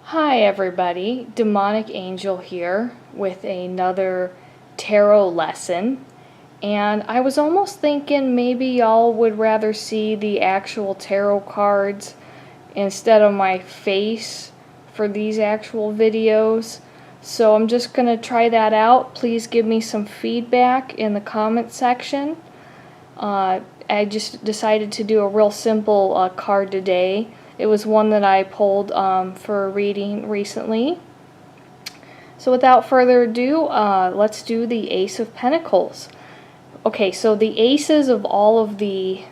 Hi everybody, Demonick Angel here with another tarot lesson, and I was almost thinking maybe y'all would rather see the actual tarot cards instead of my face for these actual videos, so I'm just going to try that out. Please give me some feedback in the comment section. I just decided to do a real simple card today. It was one that I pulled for a reading recently. So without further ado, let's do the Ace of Pentacles. Okay, so the aces of all of the,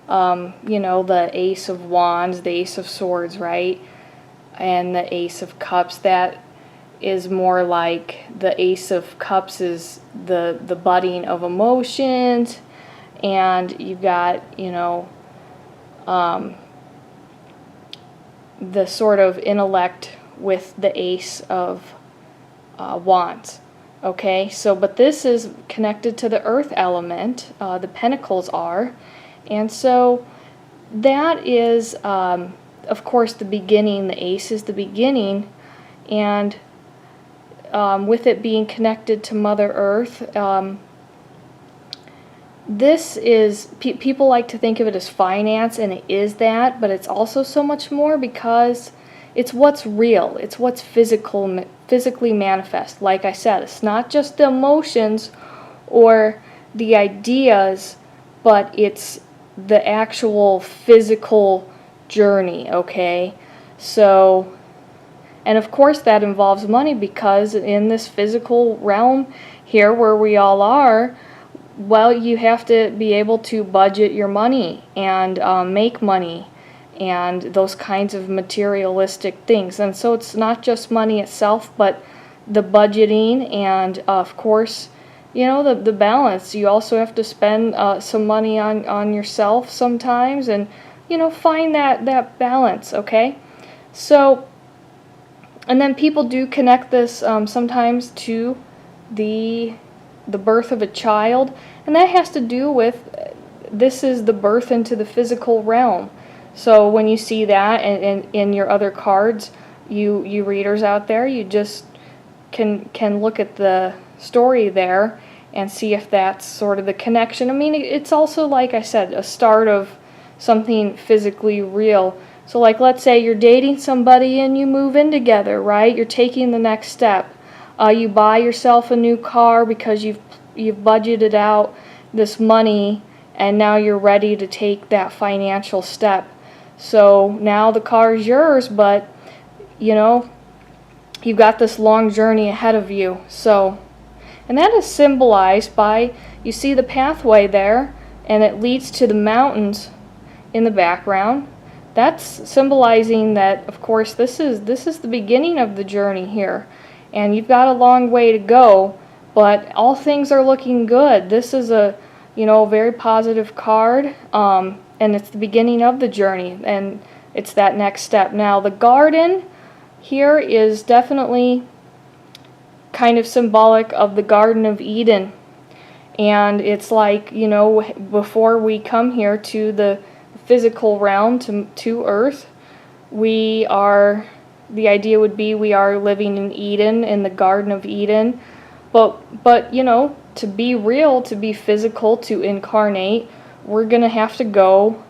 the Ace of Wands, the Ace of Swords, right? And the Ace of Cups, that is more like the Ace of Cups is the budding of emotions. And you've got, the sort of intellect with the Ace of Wands. Okay, so but this is connected to the earth element, the Pentacles are, and so that is, of course, the beginning. The Ace is the beginning, and with it being connected to Mother Earth, this is, people like to think of it as finance, and it is that, but it's also so much more because it's what's real, it's what's physically manifest. Like I said, it's not just the emotions or the ideas, but it's the actual physical journey, okay? So, and of course that involves money, because in this physical realm here where we all are, well, you have to be able to budget your money and make money and those kinds of materialistic things. And so it's not just money itself, but the budgeting and, of course, the balance. You also have to spend some money on yourself sometimes, and, find that balance, okay? So, and then people do connect this sometimes to the birth of a child, and that has to do with, this is the birth into the physical realm. So when you see that and in your other cards, you readers out there, you just can look at the story there and see if that's sort of the connection. I mean, it's also, like I said, a start of something physically real. So like, let's say you're dating somebody and you move in together, right? You're taking the next step. You buy yourself a new car because you've budgeted out this money, and now you're ready to take that financial step. So now the car is yours, but you've got this long journey ahead of you. So, and that is symbolized by, you see the pathway there, and it leads to the mountains in the background. That's symbolizing that, of course, this is the beginning of the journey here. And you've got a long way to go, but all things are looking good. This is a, very positive card, and it's the beginning of the journey, and it's that next step. Now, the garden here is definitely kind of symbolic of the Garden of Eden, and it's like, before we come here to the physical realm, to Earth, the idea would be we are living in Eden, in the Garden of Eden, but to be real, to be physical, to incarnate, we're gonna have to go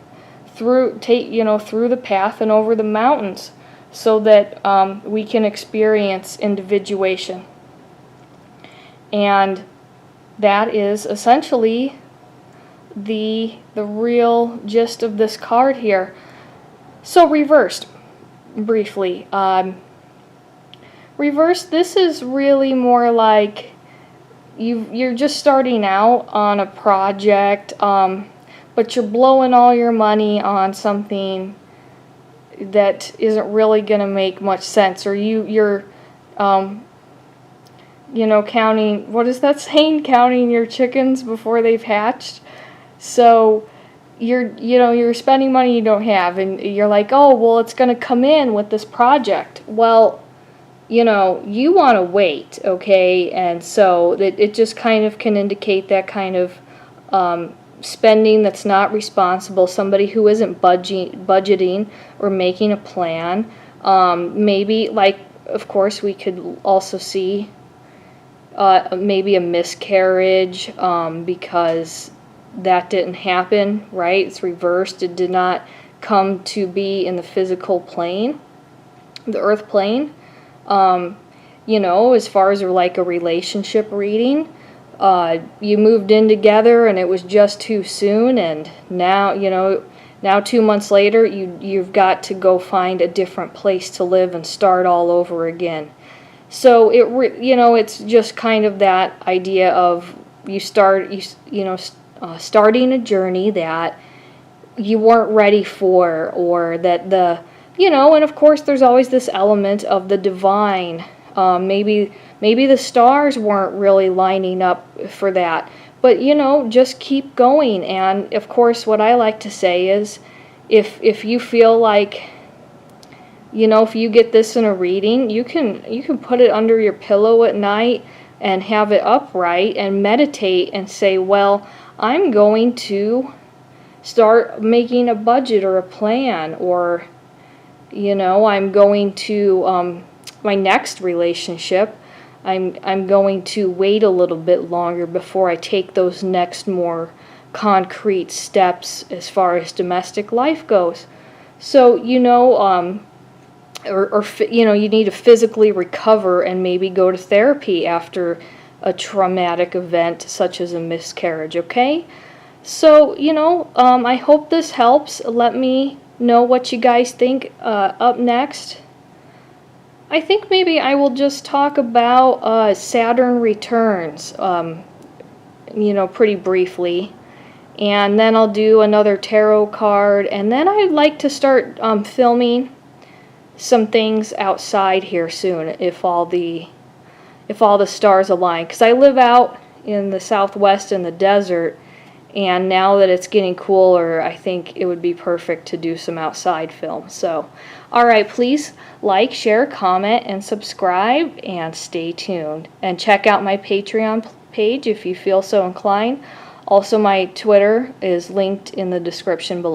through the path and over the mountains, so that we can experience individuation. And that is essentially the real gist of this card here. So reversed, briefly, reverse, this is really more like you're just starting out on a project, but you're blowing all your money on something that isn't really going to make much sense, or you're counting, what is that saying, counting your chickens before they've hatched. So you're spending money you don't have, and you're like, oh, well, it's going to come in with this project. Well, you want to wait, okay? And so it just kind of can indicate that kind of spending that's not responsible, somebody who isn't budgeting or making a plan. Maybe, like, of course, we could also see maybe a miscarriage, because that didn't happen, right? It's reversed. It did not come to be in the physical plane, the earth plane. You know, as far as like a relationship reading, you moved in together and it was just too soon, and now, you know, now 2 months later, you've got to go find a different place to live and start all over again. So you know, it's just kind of that idea of starting a journey that you weren't ready for, or that you know, and of course there's always this element of the divine. Maybe the stars weren't really lining up for that, but you know, just keep going. And of course, what I like to say is, if you feel like, you know, if you get this in a reading, you can put it under your pillow at night and have it upright and meditate and say, well, I'm going to start making a budget or a plan, or, you know, I'm going to my next relationship, I'm going to wait a little bit longer before I take those next more concrete steps as far as domestic life goes. So, you know, you know, you need to physically recover and maybe go to therapy after a traumatic event such as a miscarriage, okay? So, you know, I hope this helps. Let me know what you guys think. Up next, I think maybe I will just talk about Saturn returns, you know, pretty briefly. And then I'll do another tarot card. And then I'd like to start filming some things outside here soon, if all the stars align, because I live out in the Southwest in the desert, and now that it's getting cooler, I think it would be perfect to do some outside film. So, alright, please like, share, comment, and subscribe, and stay tuned. And check out my Patreon page if you feel so inclined. Also, my Twitter is linked in the description below.